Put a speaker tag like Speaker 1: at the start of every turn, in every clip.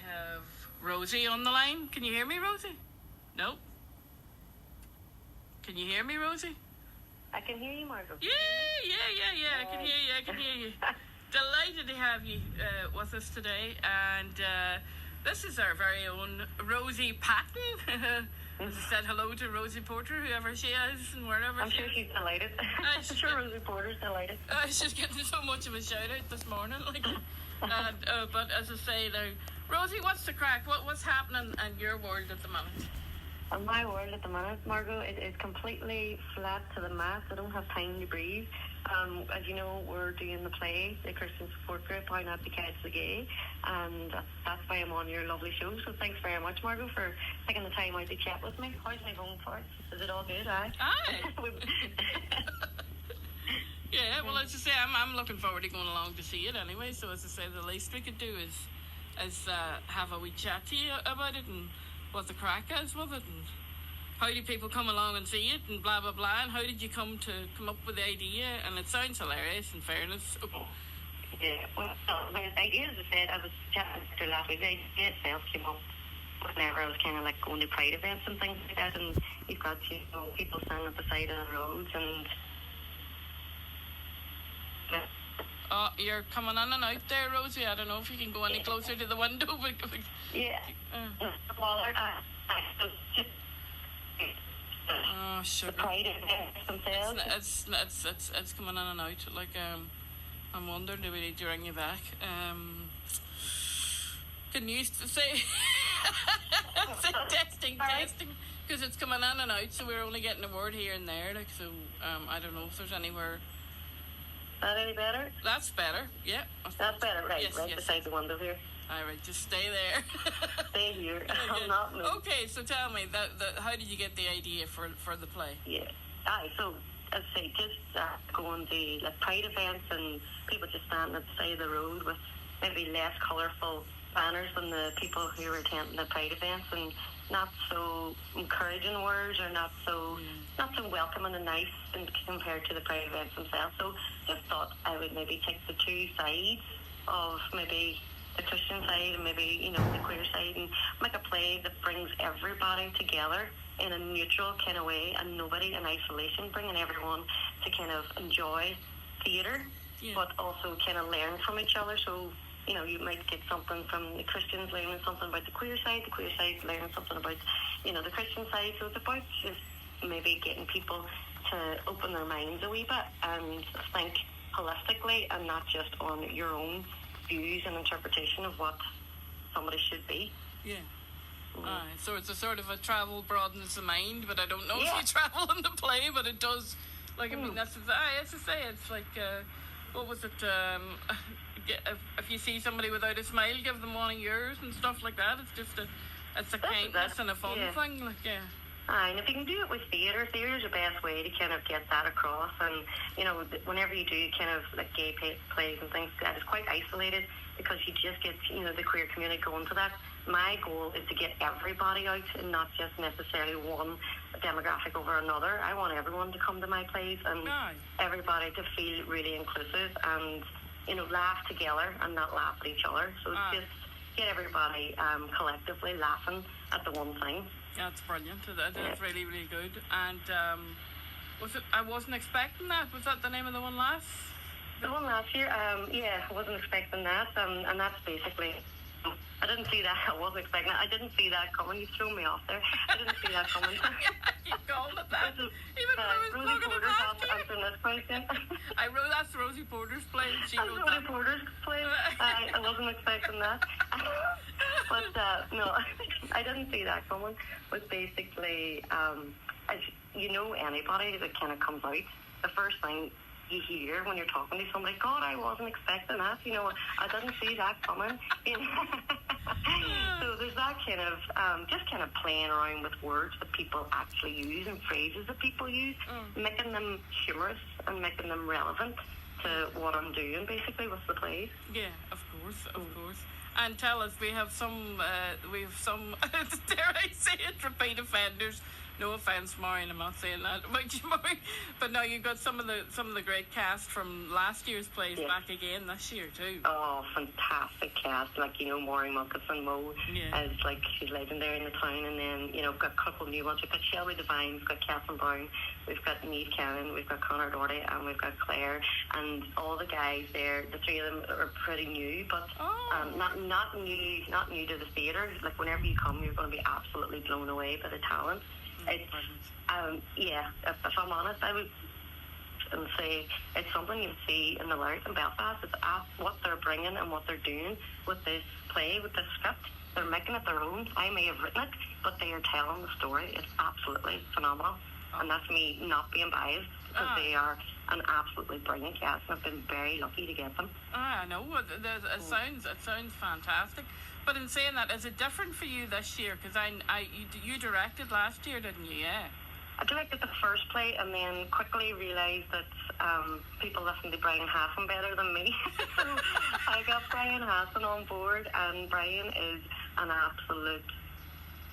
Speaker 1: have Rosie on the line. Can you hear me, Rosie? No? Can you hear me, Rosie?
Speaker 2: I can hear you, Margo.
Speaker 1: Yeah. I can hear you. Delighted to have you with us today. And this is our very own Rosie Patton. As I said hello to Rosie Porter, whoever she is and wherever
Speaker 2: I'm sure she's delighted. I'm sure Rosie Porter's delighted.
Speaker 1: She's getting so much of a shout out this morning. But as I say, Rosie, what's the crack? What's happening in your world at the moment?
Speaker 2: In my world at the minute, Margo, it is completely flat to the mat. I don't have time to breathe. As you know, we're doing the play, the Christian support group, How Not to Catch the Gay, and that's why I'm on your lovely show. So thanks very much, Margo, for taking the time out to chat with me. How's my home for it? Is it all good? Aye.
Speaker 1: Yeah, well, as I say, I'm looking forward to going along to see it anyway. So as I say, the least we could do is have a wee chat to you about it and what the crack is with it, and how do people come along and see it, and blah blah blah, and how did you come up with the idea? And it sounds hilarious, in fairness.
Speaker 2: Yeah, well, the idea, as I said, I was chatting to last week. The idea itself came up whenever I was kind of like going to pride events and things like that, and you've got people standing at the side of the roads and.
Speaker 1: Oh, you're coming in and out there, Rosie. I don't know if you can go any closer to the window.
Speaker 2: Yeah.
Speaker 1: Oh, sugar.
Speaker 2: The pride events themselves.
Speaker 1: It's coming in and out. Like, I'm wondering, do we need to ring you back? Can you say testing, because it's coming in and out, so we're only getting a word here and there. Like, so I don't know if there's anywhere.
Speaker 2: That any better?
Speaker 1: That's better, yeah.
Speaker 2: That's better, right?
Speaker 1: Yes,
Speaker 2: right beside the window here.
Speaker 1: All right, just stay there.
Speaker 2: Stay here. I'll not move.
Speaker 1: Okay, so tell me, how did you get the idea for the play?
Speaker 2: Yeah. So, as I say, just going to like pride events and people just standing at the side of the road with maybe less colourful banners than the people who were attending the pride events, and not so encouraging words, or not so welcoming and nice compared to the pride events themselves. So just thought I would maybe take the two sides of maybe the Christian side and maybe, the queer side, and make a play that brings everybody together in a neutral kind of way, and nobody in isolation, bringing everyone to kind of enjoy theatre, but also kind of learn from each other. So you might get something from the Christians learning something about the queer side learning something about, the Christian side. So it's about just maybe getting people to open their minds a wee bit and think holistically, and not just on your own views and interpretation of what somebody should be.
Speaker 1: Yeah. So it's a sort of a travel broadens the mind, but I don't know if you travel in the play, but it does. Like, I mean, that's to say, it's like, what was it? If you see somebody without a smile, give them one of yours and stuff like that. It's just a kindness and a fun thing. Like,
Speaker 2: and if you can do it with theatre's the best way to kind of get that across. And whenever you do kind of like gay plays and things like that, it's quite isolated because you just get the queer community going to that. My goal is to get everybody out and not just necessarily one demographic over another. I want everyone to come to my plays and everybody to feel really inclusive and laugh together and not laugh at each other. So it's just get everybody collectively laughing at the one thing.
Speaker 1: That's brilliant. That's really, really good. And I wasn't expecting that. Was that the name of the one last?
Speaker 2: The one last year, I wasn't expecting that. And that's basically, I didn't see that. I wasn't expecting that. I didn't see that coming. You threw me off there. I didn't see that coming.
Speaker 1: You called it that. Even when I was
Speaker 2: Rosie Porter's answering this question.
Speaker 1: That's Rosie Porter's play.
Speaker 2: That's Rosie Porter's play. I wasn't expecting that. But no, I didn't see that coming. It was basically, as anybody that kind of comes out, the first thing you hear when you're talking to somebody, God, I wasn't expecting that. I didn't see that coming. So there's that kind of, just kind of playing around with words that people actually use and phrases that people use, making them humorous and making them relevant to what I'm doing, basically, with the plays.
Speaker 1: Yeah, of course. And tell us, we have some, dare I say it, repeat offenders No offense, Maureen, I'm not saying that about you, Maureen. But no, you've got some of the great cast from last year's plays back again this year too.
Speaker 2: Oh, fantastic cast! Like, you know, Maureen Wilkinson, Mo is like, she's legendary in the town, and then, you know, we've got a couple of new ones. We've got Shelby Devine, we've got Catherine Brown, we've got Neve Cannon, we've got Conor Doherty, and we've got Claire, and all the guys there. The three of them are pretty new, but not new to the theatre. Like, whenever you come, you're going to be absolutely blown away by the talent. It's if I'm honest, I would say it's something you see in the Lyric in Belfast. It's what they're bringing and what they're doing with this play, with this script. They're making it their own. I may have written it, but they are telling the story. It's absolutely phenomenal, and that's me not being biased, because they are an absolutely brilliant cast, and I've been very lucky to get them.
Speaker 1: I know. It sounds fantastic. But in saying that, is it different for you this year? Because you directed last year, didn't you? Yeah.
Speaker 2: I directed the first play, and then quickly realised that people listen to Brian Hassan better than me. So I got Brian Hassan on board, and Brian is an absolute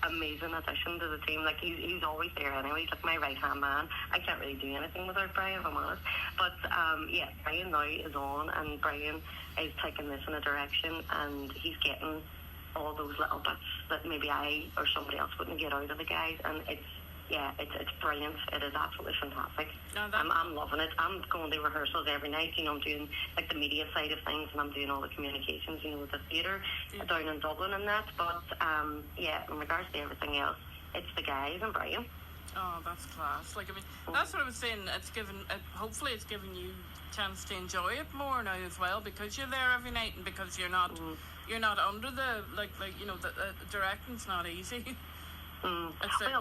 Speaker 2: amazing addition to the team. Like, he's always there anyway. He's like my right hand man. I can't really do anything without Brian, if I'm honest. But Brian now is on, and Brian is taking this in a direction, and he's getting all those little bits that maybe I or somebody else wouldn't get out of the guys, and it's brilliant. It is absolutely fantastic. I'm loving it. I'm going to rehearsals every night. You know, I'm doing like the media side of things, and I'm doing all the communications, you know, with the theatre down in Dublin and that. But in regards to everything else, it's the guys and Brian.
Speaker 1: Oh, that's class. Like, I mean, that's what I was saying. Hopefully it's given you a chance to enjoy it more now as well, because you're there every night, and because you're not under the like you know, the directing's not easy.
Speaker 2: Well,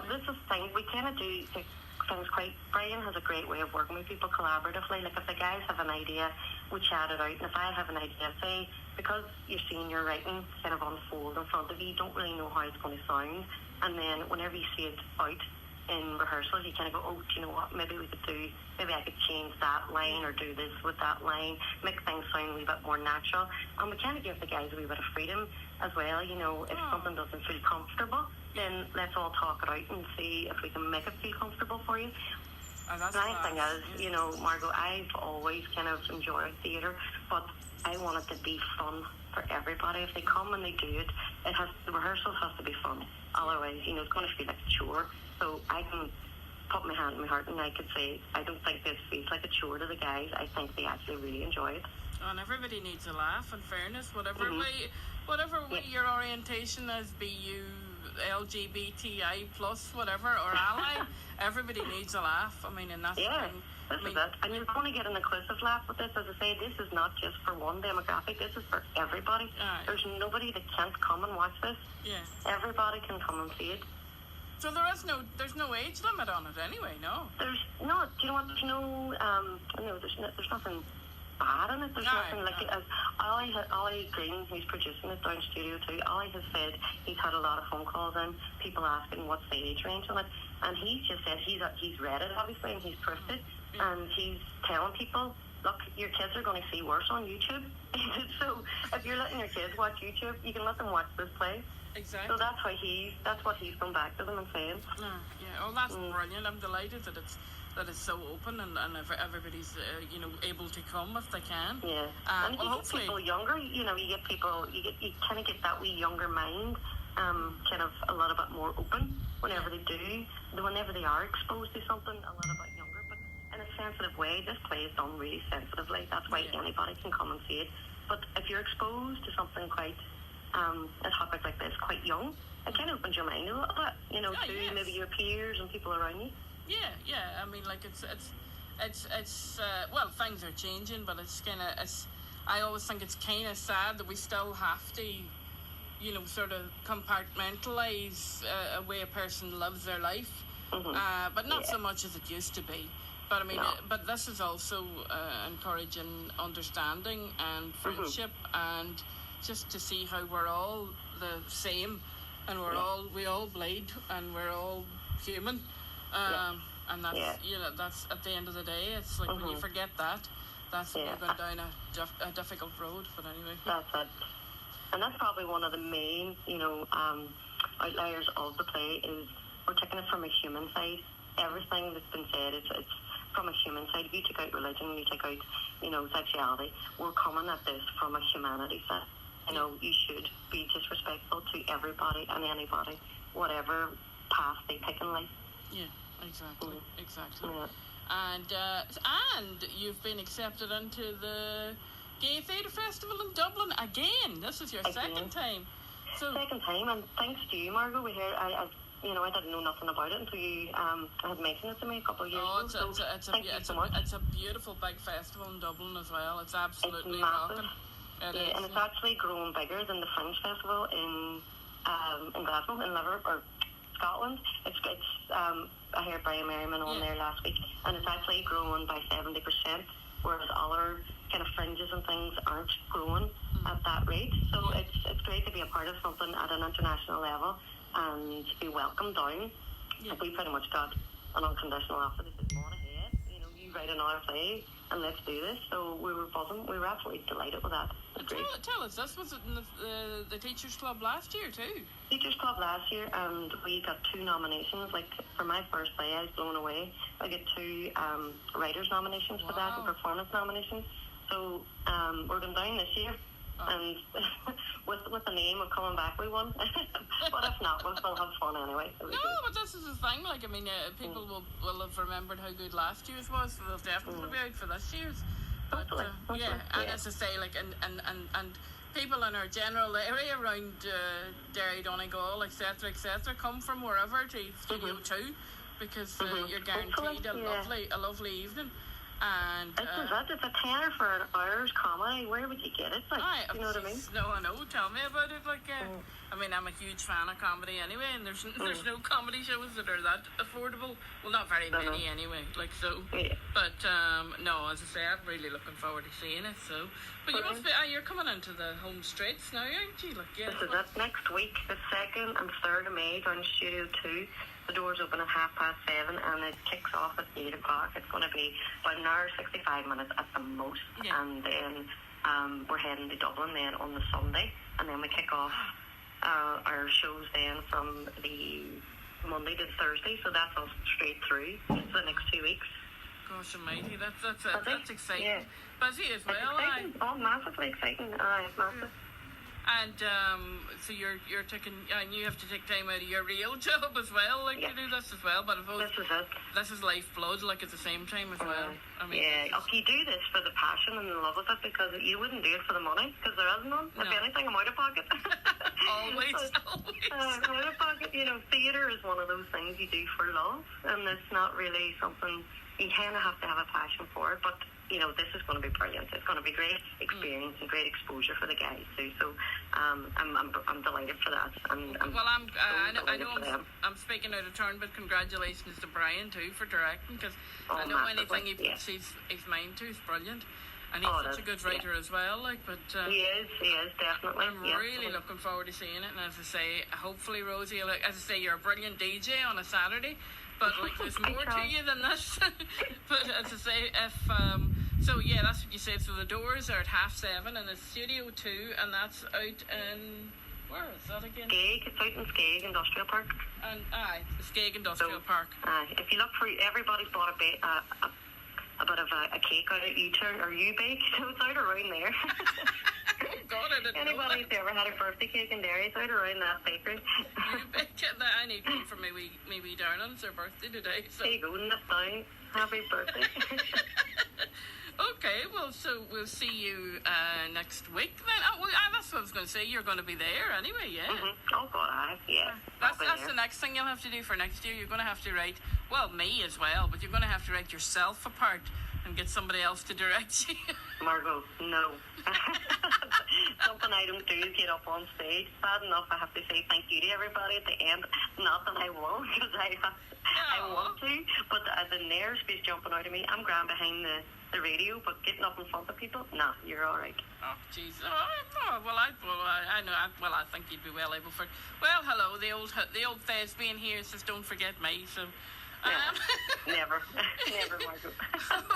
Speaker 2: this is the thing. We kind of do things quite. Brian has a great way of working with people collaboratively. Like, if the guys have an idea, we chat it out. And if I have an idea, say, because you're seeing your writing kind of unfold in front of you, you don't really know how it's going to sound. And then whenever you see it out in rehearsals, you kind of go, oh, do you know what? Maybe I could change that line or do this with that line, make things sound a wee bit more natural. And we kind of give the guys a wee bit of freedom as well. You know, if something doesn't feel comfortable, then let's all talk it out and see if we can make it feel comfortable for you.
Speaker 1: The
Speaker 2: nice thing is, you know, Margo, I've always kind of enjoyed theatre, but I want it to be fun for everybody. If they come and they do it, the rehearsal has to be fun. Otherwise, you know, it's going to feel like a chore. So I can put my hand in my heart and I could say, I don't think this feels like a chore to the guys. I think they actually really enjoy it.
Speaker 1: And everybody needs a laugh, in fairness, whatever way your orientation is, be you LGBTI plus whatever or ally, everybody needs a laugh. I mean, and that's
Speaker 2: this is it. And you're going to get an inclusive laugh with this. As I say, this is not just for one demographic. This is for everybody. There's nobody that can't come and watch this.
Speaker 1: Yeah.
Speaker 2: Everybody can come and see it.
Speaker 1: So there's no age limit on it anyway, no?
Speaker 2: There's not. Do you know what? There's nothing bad in it. There's nothing like it. As Ollie Green, who's producing it down Studio 2, Ollie has said he's had a lot of phone calls in, people asking what's the age range on it, and he's just said he's read it obviously, and he's proofed it, and he's telling people, look, your kids are going to see worse on YouTube. So if you're letting your kids watch YouTube, you can let them watch this play.
Speaker 1: Exactly.
Speaker 2: So that's what he's come back to them and saying.
Speaker 1: Oh, that's brilliant. I'm delighted that it's so open and everybody's able to come if they can.
Speaker 2: Yeah. And if you get people younger, you kind of get that wee younger mind, kind of a little bit more open whenever they are exposed to something a little bit younger, but in a sensitive way. This play is done really sensitively. That's why anybody can come and see it. But if you're exposed to something quite a topic like this quite young, it kind of opens your mind a little bit, to maybe your peers and people around you.
Speaker 1: Yeah. I mean, like it's well, things are changing, but I always think it's kind of sad that we still have to, sort of compartmentalize a way a person lives their life, but not so much as it used to be. But I mean, but this is also encouraging understanding and friendship and just to see how we're all the same, and we all bleed, and we're all human, and that's that's at the end of the day, it's like when you forget that's when you're going down a difficult road. But anyway,
Speaker 2: that's it, and that's probably one of the main outliers of the play is we're taking it from a human side. Everything that's been said, it's from a human side. If you take out religion, you take out, sexuality, we're coming at this from a humanity side. You should be just respectful to everybody and anybody, whatever path they pick in life.
Speaker 1: Yeah, exactly.
Speaker 2: Yeah.
Speaker 1: And you've been accepted into the Gay Theatre Festival in Dublin again. This is your second time.
Speaker 2: Second time, and thanks to you, Margo. We heard, I didn't know nothing about it until you had mentioned it to me a couple of years ago.
Speaker 1: It's a beautiful big festival in Dublin as well. It's absolutely
Speaker 2: massive.
Speaker 1: Rocking.
Speaker 2: And it's actually grown bigger than the Fringe Festival in Glasgow, in Liverpool, or Scotland. It's I heard Brian Merriman on there last week, and it's actually grown by 70%, whereas other kind of fringes and things aren't growing at that rate. So it's great to be a part of something at an international level and be welcomed down.
Speaker 1: Yeah.
Speaker 2: We pretty much got an unconditional offer that said, "Go on ahead, you write another play and let's do this." So we were buzzing. We were absolutely delighted with that. It was great.
Speaker 1: Tell us, this was in the Teachers Club last year too.
Speaker 2: Teachers Club last year, and we got 2 nominations. Like, for my first play, I was blown away. I get 2 writers nominations for that, and performance nominations. So we're going down this year. And with the name of coming back, we won. But if not, we'll still have fun anyway.
Speaker 1: No, but this is the thing. Like, I mean, people will have remembered how good last year's was, so they'll definitely be out for this year's. But and as I say, like, and people in our general area around Derry, Donegal, etc., come from wherever to Studio 2, because you're guaranteed a lovely evening. And
Speaker 2: it's a tenner for an hour's comedy. Where would you get it? Like, you know what I mean?
Speaker 1: No, I know. Tell me about it. Like, I mean, I'm a huge fan of comedy anyway, and there's no comedy shows that are that affordable. Well, not very many anyway. Like, so. Yeah. But no, as I say, I'm really looking forward to seeing it. So, but you must be. You're coming into the home straights now, aren't you? Like, yeah.
Speaker 2: This is it. Next week, the 2nd and 3rd of May, down Studio 2. The doors open at 7:30, and it kicks off at 8 o'clock. It's going to be about an hour, 65 minutes at the most. Yeah. And then we're heading to Dublin then on the Sunday, and then we kick off our shows then from the Monday to Thursday. So that's us straight through for the next 2 weeks.
Speaker 1: Gosh almighty, that's exciting.
Speaker 2: Yeah.
Speaker 1: Busy as well.
Speaker 2: Exciting. Massively exciting. It's massive.
Speaker 1: And so you're taking, and you have to take time out of your real job as well, like to do this as well. But I suppose this is lifeblood, like at the same time as well. I mean,
Speaker 2: you do this for the passion and the love of it, because you wouldn't do it for the money, because there is none. No. If anything, I'm out of pocket.
Speaker 1: always.
Speaker 2: Out of pocket. Theatre is one of those things you do for love, and it's not really something you kind of have to have a passion for it, but. This is going to be brilliant. It's going to be great experience and great exposure for the guys too. So I'm delighted for that.
Speaker 1: I'm speaking out of turn, but congratulations to Brian too for directing, because I know anything he puts his mind to is brilliant, and he's such a good writer as well. Like, but
Speaker 2: he is definitely.
Speaker 1: I'm really looking forward to seeing it, and as I say, hopefully Rosie, as I say, you're a brilliant DJ on a Saturday. But like, there's more to you than this. But as I say, if that's what you said. So the doors are at 7:30, and it's Studio 2, and that's out in, where is that again?
Speaker 2: Skeg. It's out in Skeg Industrial Park.
Speaker 1: And Skeg Industrial Park.
Speaker 2: If you look for, everybody's bought a bit of a cake out of U-turn or U-bake, so it's out around there.
Speaker 1: God, I didn't
Speaker 2: Anybody who's ever had a birthday cake in Derry, it's out around that bakery.
Speaker 1: I need one for my wee darling's her birthday today. So.
Speaker 2: There you go, nip down. Happy birthday.
Speaker 1: Okay, well, so we'll see you next week then. That's what I was going to say. You're going to be there anyway, yeah?
Speaker 2: Mm-hmm. Oh, God, yeah.
Speaker 1: That's the next thing you'll have to do for next year. You're going to have to write, well, me as well, but you're going to have to write yourself a part and get somebody else to direct you.
Speaker 2: Margo, no. Something I don't do is get up on stage. Bad enough I have to say thank you to everybody at the end. Not that I won't, because I want to, but the nerves is jumping out of me. I'm grand behind the radio, but getting up in front of people, nah, you're all right.
Speaker 1: Oh, jeez. I think you'd be well able for it. Well, hello, the old thespian here says don't forget me, so
Speaker 2: Never, never, Margo.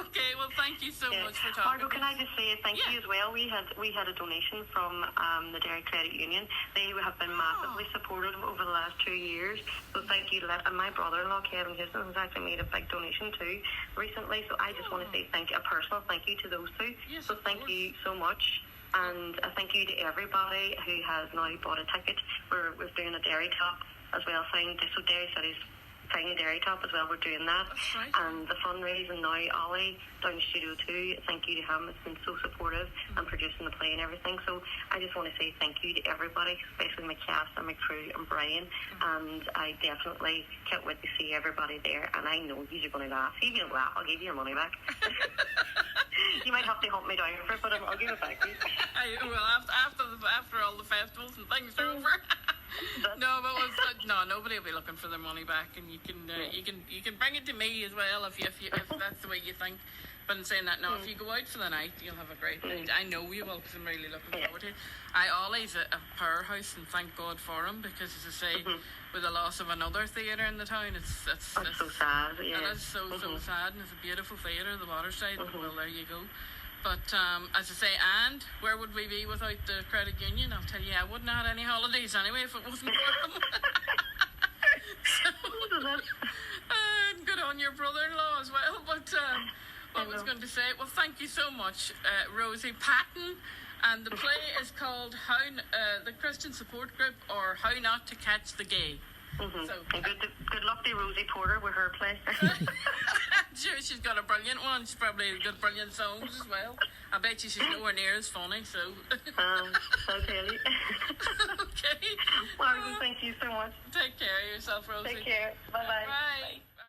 Speaker 1: Okay, well, thank you so much for talking.
Speaker 2: Margo, can I just say thank you as well? We had a donation from the Dairy Credit Union. They have been massively supportive over the last 2 years. So thank you to that. And my brother-in-law, Kevin Houston, has actually made a big donation too recently. So I just want to say a personal thank you to those two.
Speaker 1: Yes,
Speaker 2: so thank you so much. And a thank you to everybody who has now bought a ticket. We're doing a dairy top as well. So Dairy City's Tiny Dairy Top as well, we're doing that.
Speaker 1: That's right.
Speaker 2: And the fundraising now, Ollie down in Studio 2, thank you to him. It's been so supportive and producing the play and everything. So I just want to say thank you to everybody, especially my cast and my crew and Brian. And I definitely can't wait to see everybody there. And I know you're going to laugh. If you don't laugh, I'll give you your money back. You might have to hunt me down for it, but I'll give it back to you.
Speaker 1: Well, after all the festivals and things are over. No, but nobody will be looking for their money back, and you can bring it to me as well if that's the way you think. But in saying that, no, if you go out for the night, you'll have a great night. I know you will, because I'm really looking forward to it. I always a powerhouse, and thank God for him, because as I say, with the loss of another theatre in the town, it's
Speaker 2: so sad. Yeah.
Speaker 1: It is so sad, and it's a beautiful theatre, the Waterside. Well, there you go. But as I say, and where would we be without the credit union? I'll tell you, I wouldn't have had any holidays anyway if it wasn't for them. And good on your brother-in-law as well. But what I was going to say, well, thank you so much, Rosie Patton. And the play is called the Christian Support Group, or How Not to Catch the Gay. So,
Speaker 2: and good luck to Rosie Porter with her play.
Speaker 1: Sure, she's got a brilliant one. She's probably got brilliant songs as well. I bet you she's nowhere near as funny, so.
Speaker 2: I'll tell you.
Speaker 1: Okay.
Speaker 2: Margo, thank you so much.
Speaker 1: Take care of yourself, Rosie.
Speaker 2: Take care. Bye-bye.
Speaker 1: Bye.